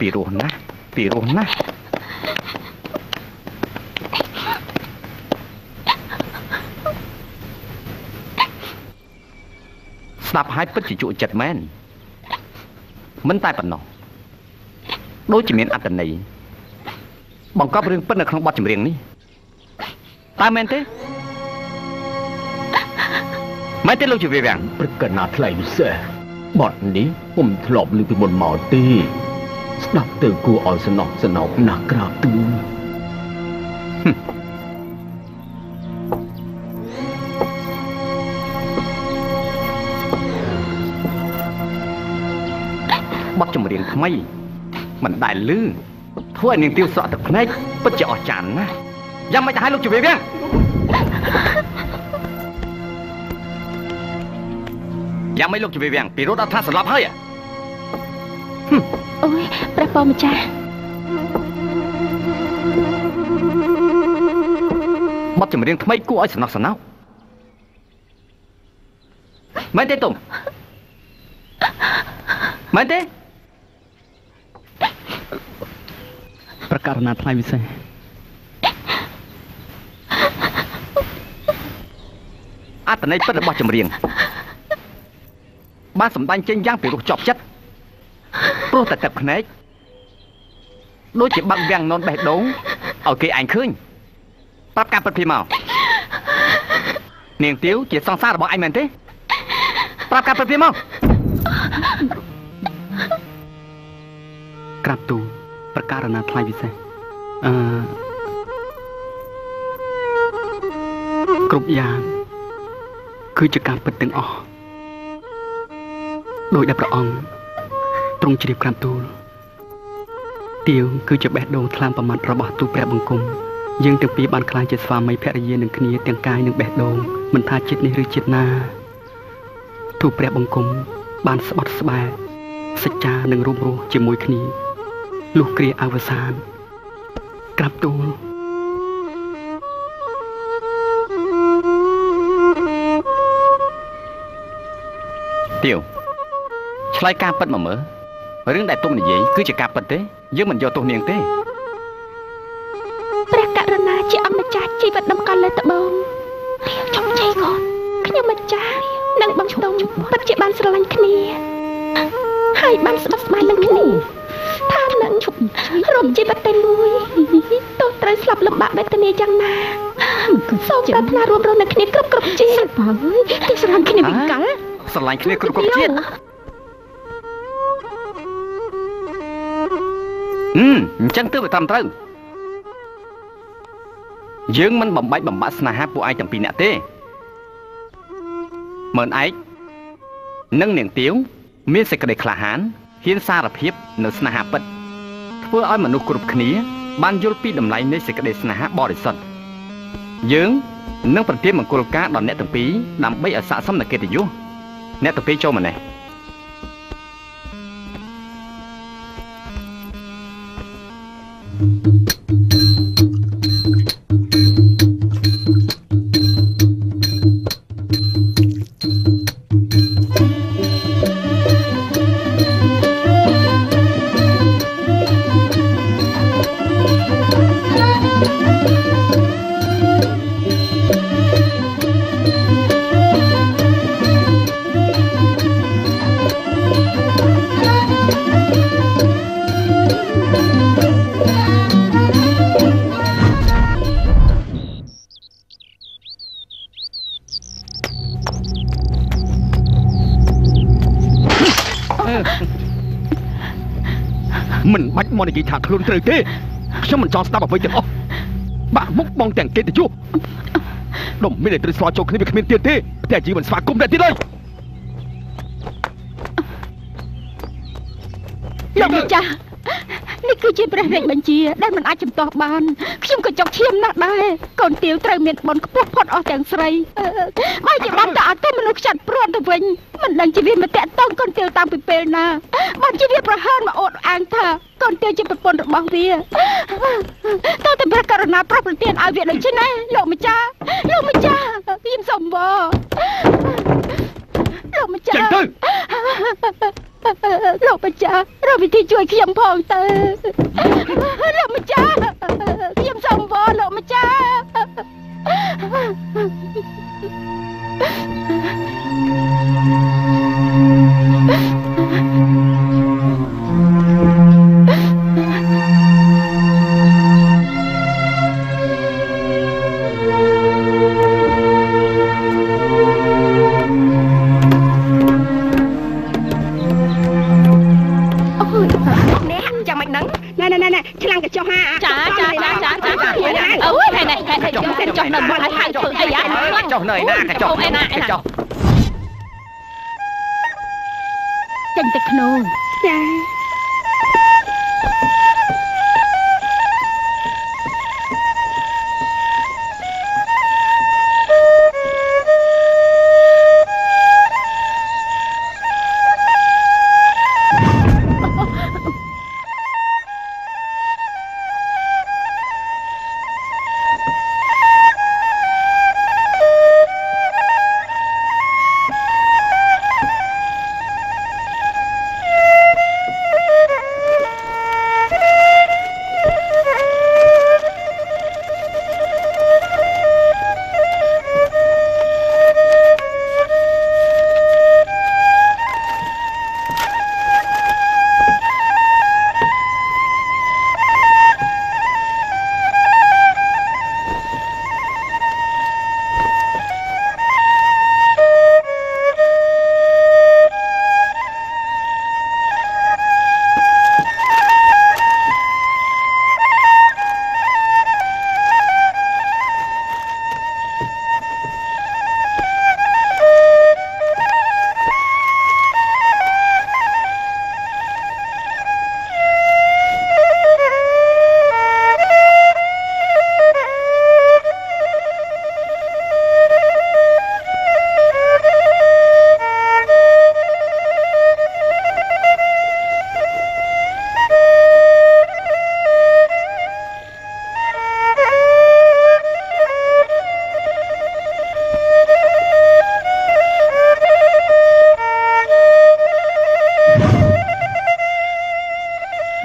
ពីរោះណាស់ពីរោះណាស់ស្ដាប់ហើយពិតជាជក់ចិត្តមែនមិនតែប៉ុណ្ណោះដូចជាមានអត្ថន័យបង្កប់រឿងពិតនៅក្នុងបទចម្រៀងនេះតើមែនទេមែនទេលោកជាវាវាំងព្រឹកកណាថ្លៃពិសេសបទនេះខ្ញុំធ្លាប់ឮពីមុនមកទេស្ដាប់ទៅគួរឲ្យសំណោកណាស់ក្រាបទូលបទចម្រៀងថ្មីមិនដែលឮធ្វើឲ្យនាងទាវស្រក់ទឹកភ្នែកពិតជាអស្ចារ្យណាស់យ៉ាងម៉េចទៅឲ្យលោកជាវាវាំងយ៉ាងម៉េចលោកជាវាវាំងពីរត់អត់ថាស្លាប់ហើយអូយព្រះពរម្ចាស់បទចម្រៀងថ្មីគួរឲ្យសំណោះសំណៅមែនទេទុំមែនទេប្រកាសណាថ្លៃពិសេសអត្ថន័យពិតរបស់ចម្រៀងបានសម្ដែងចេញយ៉ាងពីរោះជាប់ចិត្តព្រោះតែទឹកភ្នែកដូចជាបាក់វាំងននបេះដូងឲ្យគេឯងឃើញប្រាប់ការពិតពីមកនាងទាវជាសង្សាររបស់ឯងមែនទេប្រាប់ការពិតពីមកក្រាបទូលប្រកាសណាថ្លៃពិសេសគ្រប់យ៉ាងគឺជាការពិតទាំងអស់ដោយដែលព្រះអង្គទ្រង់ជ្រាបក្រាបទូលទាវគឺជាបេះដូងថ្លើមប្រមាត់របស់ទូព្រះបង្គំយើងទាំងពីរបានក្លាយជាស្វាមីភរិយានឹងគ្នាទាំងកាយនិងបេះដូងមិនថាជាតិនេះឬជាតិណាទូព្រះបង្គំបានស្បត់ស្បែកសច្ចានិងរួមរស់ជាមួយគ្នាលុះគ្រាអវសានក្រាបទូលទាវឆ្លើយការពិតមកមើលរឿងដែលទុំនិយាយគឺជាការពិតទេយើងមិនយកទោសនាងទេព្រះករុណាជាអង្គម្ចាស់ជីវិតដំកល់លើត្បូងជប់ជ័យកូនខ្ញុំម្ចាស់និងបងស្ទុំពិតជាបានស្រឡាញ់គ្នាហើយបានស្បស្បាយនឹងគ្នាថានឹងជប់រំជីវិតតែមួយទោះត្រូវស្លាប់លំបាកវេទនាយ៉ាងណាសូមប្រាថ្នារួមរស់នៅគ្នាគ្រប់ជាតិសិលបើគេស្រឡាញ់គ្នាវិកលស្រឡាញ់គ្នាគ្រប់ជាតិអញ្ចឹងទើបតាមត្រូវយើងមិនបំបាច់បំបាក់ស្នេហាពួកឯងទាំងពីរនាក់ទេមើលឯងនិងនាងទាវមានសេចក្តីក្លាហានហ៊ានសារភាពនៅស្នេហាពិតធ្វើឲ្យមនុស្សគ្រប់គ្នាបានយល់ពីតម្លៃនៃសេចក្តីស្នេហាបរិសុទ្ធយើងនឹងប្រទានមង្គលការដល់អ្នកទាំងពីរដើម្បីឲ្យស័ក្តិសមនឹងកិត្តិយសអ្នកទាំងពីរចូលម្នេះមិនបាច់មកនិយាយថាខ្លួនត្រូវទេខ្ញុំមិនចង់ស្ដាប់អ្វីទាំងអស់បាក់មុខបងទាំងកិត្តិយសដុំមានតែត្រូវស្លោចូលគ្នាវាគ្មានទៀតទេតែជីមិនស្វាគមន៍តែទៀតទេលោកម្ចាស់នេះគឺជាព្រះរាជបញ្ជាដែលមិនអាចជំទាស់បានខ្ញុំក៏ចង់ឈាមណាស់ដែរកូនទាវត្រូវមានបុណ្យខ្ពស់ផុតអស់ទាំងស្រីបើជាបានតែអត់ទៅមនុស្សខ្ចាត់ព្រាត់ទៅវិញមិនដឹងជាវាមកតាក់តងកូនទាវតាំងពីពេលណាបើជាវាប្រហើនមកអូតអាងថាកូនទាវជាប្រពន្ធរបស់វាតើតែព្រះករុណាប្រោះប្រទានឲ្យវាដូចនេះលោកម្ចាស់ខ្ញុំសូមវល់លោកម្ចាស់លោកម្ចាស់រ វិធីជួយខ្ញុំផងទៅលោកម្ចាស់ខ្ញុំសូមវល់លោកម្ចាស់ឆ្លាំងកញ្ចុះហាចាអូយហើយនេះកញ្ចុះនៅបាត់ហើយធ្វើអីយ៉ាកញ្ចុះនៅឯណាកញ្ចុះឯណាចេញទៅក្នុងចា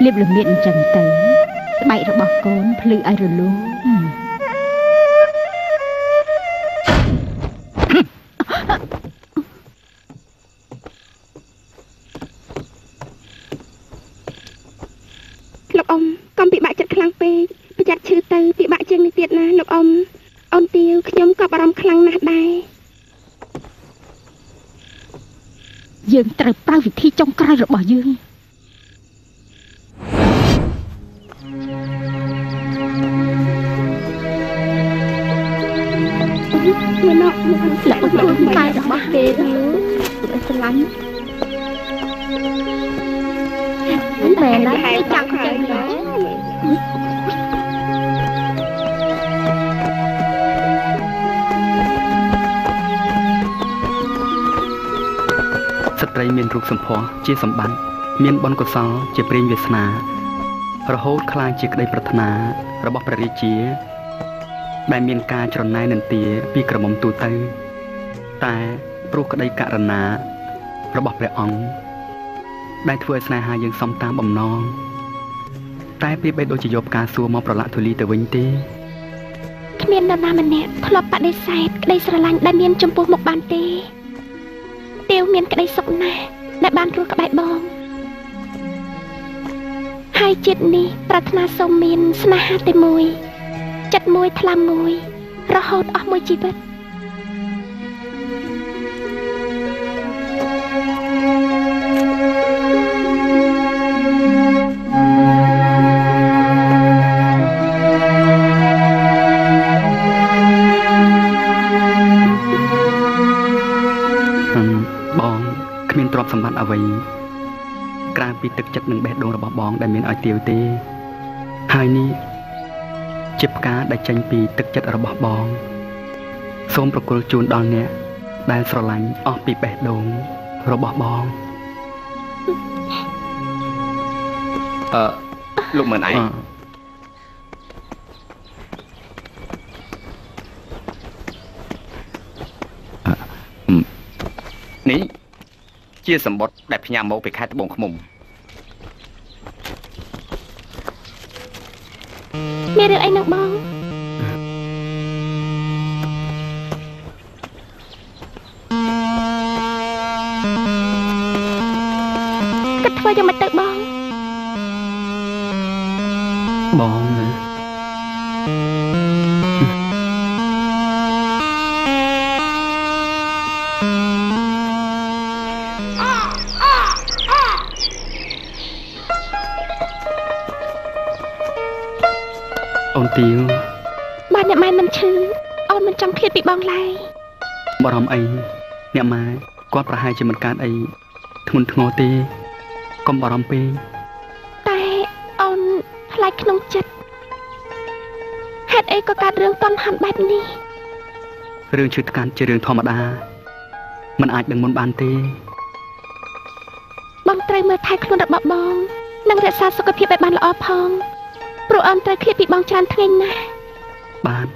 លៀបលំមៀតអញ្ចឹងទៅស្បែករបស់កូនភ្លឺឲ្យរលោងលោកអ៊ំកុំពិបាកចិត្តខ្លាំងពេកប្រយ័ត្នឈឺទៅពិបាកជាងនេះទៀតណាលោកអ៊ំអូនទាវខ្ញុំក៏បារម្ភខ្លាំងណាស់ដែរយើងត្រូវប្រើវិធីចុងក្រោយរបស់យើងមួយណោមកស្លាប់ខ្លួនកាយរបស់គេទៅស្រឡាញ់មិនមែនណាចាំចឹងណាស្ត្រីមានរូបសម្ផស្សជាសម្បត្តិមានបុណ្យកុសលជាព្រេងវាសនារហូតក្លាយជាក្តីប្រាថ្នារបស់ព្រះរាជាដែលមានការច្រណែននន្ទាពីក្រមុំទូទៅតែព្រោះក្តីករណារបស់ព្រះអង្គដែលធ្វើឲ្យស្នេហាយើងសំតាមបំណងតែប្រៀបបីដូចជាយកផ្កាសួរមកប្រឡាក់ធូលីទៅវិញទេគ្មាននរណាម្នាក់ធ្លាប់បដិសេធក្តីស្រឡាញ់ដែលមានចំពោះមុខបានទេទាវមានក្តីសុខណាស់ដែលបានរស់ក្បែរបងហើយចិត្តនេះប្រាថ្នាសូមមានស្នេហាតែមួយចិត្តមួយថ្លាមួយរហូតអស់មួយជីវិតបងគ្មានទ្រព្យសម្បត្តិអ្វីក្រៅពីទឹកចិត្តនិងបេះដូងរបស់បងដែលមានឲ្យទាវទេហើយនេះជាផ្កាដែលចេញពីទឹកចិត្តរបស់បងសូមប្រគល់ជូនដល់អ្នកដែលស្រឡាញ់អស់ពីបេះដូងរបស់បងលោកមើលឯងនេះជាសម្បត្តិដែលផ្ញើមកពីខេត្តត្បូងឃ្មុំ មានរឿងអីនឹងបងគិតធ្វើយ៉ាងម៉េចទៅបងណាអូនទាវបាទអ្នកម៉ែមិនឈឺអូនមិនចង់ឃ្លាតពីបងឡើយបារម្ភអីអ្នកម៉ែគាត់ប្រហែលជាមិនកើតអីធ្ងន់ធ្ងរទេកុំបារម្ភពេកតែអូនខ្លាចក្នុងចិត្តហេតុអីក៏កើតរឿងតន់ហាន់បែបនេះរឿងឈឺថ្កាត់ជារឿងធម្មតាមិនអាចដឹងមុនបានទេបងត្រូវមើលថែខ្លួនរបស់បងនិងរក្សាសុខភាពឲ្យបានល្អផងព្រោះអូនត្រូវឃ្លាតពីបងច្រើនថ្ងៃណាស់បាន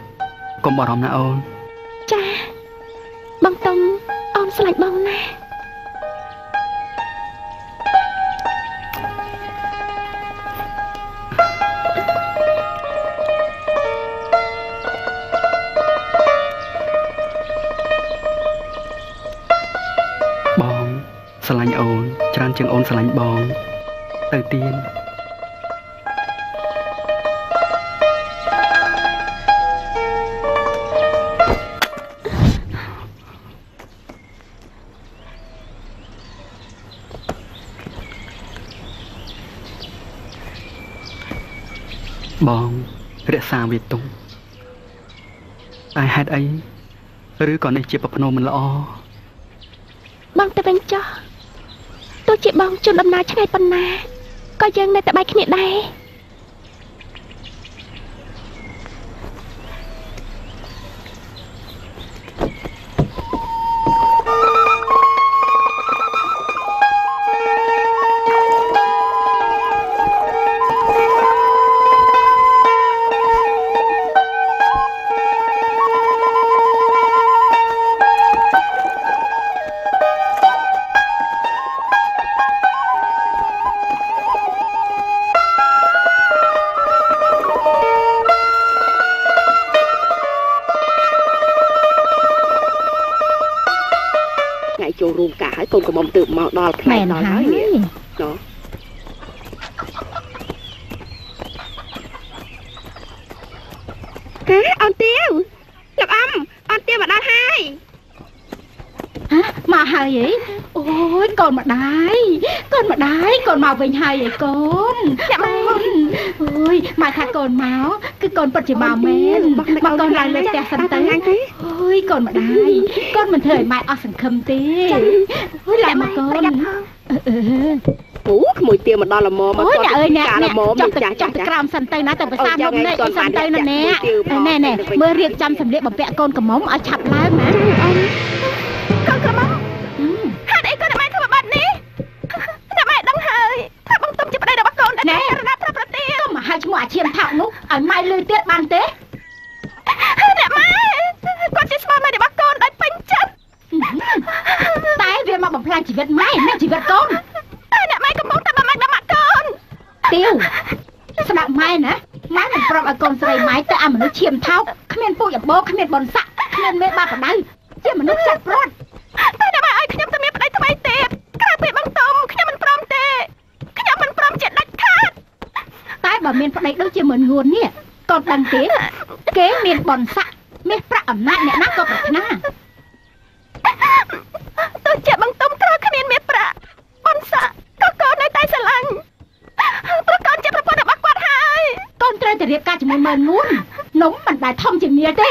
កុំបារម្ភណាអូនចាបងតុងអូនស្រឡាញ់បងណាស់បងស្រឡាញ់អូនច្រើនជាងអូនស្រឡាញ់បងទៅទៀនបងរក្សាវាទុំតែហេតុអីឬក៏នេះជាប្រភ្នោមិនល្អបងទៅវិញចុះទោះជាបងជន់ដំណើរឆ្ងាយប៉ុណ្ណាក៏យើងនៅតែបែកគ្នាដែរចូលរួមកាហើយកូនកំមុំទើបមកដល់ផ្លែដល់ហើយនេះចុះកាអូនទាវលោកអូនទាវមកដល់ហើយមកហើយអីអូយកូនមកដែរកូនមកវិញហើយអីកូនចាក់មកអូយមកថាកូនមកគឺកូនពិតជាមកមែនមកកូនឡើងលើផ្ទះសិនទៅអូយកូនមកដែរកូនមិនធ្វើឲ្យម៉ែអស់សង្ឃឹមទេអូយឡើងមកកូនអូក្មួយទាវមកដល់ល្មមមកគាត់អើយអ្នកចាស់ក្រោមសិនទៅណាទៅភាសាមុំនេះសិនទៅណាណែមើលរៀបចំសម្លៀកបំពាក់កូនកំមុំឲ្យឆាប់ឡើងណាកូនកំមុំហេតុអីកូនម៉ែធ្វើបាត់នេះតែម៉ែដឹងហើយថាបងទុំជាប្តីរបស់កូនតែរណាប្រាប់ប្រទាទុំមកហៅឈ្មោះអាឈាមថោកនោះឲ្យម៉ែលឺទៀតបានទេអ្នកម៉ែគាត់ជាស្វាមីរបស់កូនដោយពេញចិត្តតែវាមកបំផ្លាញជីវិតម៉ែនិងជីវិតកូនតែអ្នកម៉ែកំពុងតែបំផ្លាញដល់ម៉ាក់កូនទាវស្ដាប់ម៉ែណាម៉ែមិនប្រាប់ឲ្យកូនស្រីម៉ែទៅអាមនុស្សឈាមថោកគ្មានពូចអបោគ្មានបនស័កគ្មានមេបាបដៅជាមនុស្សចាស់ព្រាត់តែអ្នកម៉ែឲ្យខ្ញុំទៅមានប្តីថ្មីទៀតក្រៅពីបងតុំខ្ញុំមិនព្រមទេខ្ញុំមិនព្រមជាដាច់ខាតតែបើមានប្តីដូចជាមិនងួននេះកូនដឹងទេគេមានបនស័កមានប្រាក់អំណាចអ្នកណាក៏ប្រាថ្នាទោះជាបងតុំក្រគ្មានមានប្រាក់បនស័កក៏កូននៅតែស្រឡាញ់ព្រោះកូនជាប្រពន្ធរបស់គាត់ហើយកូនត្រូវតែរៀបការជាមួយមើលងួននំមិនដែលធំជាងនេះទេ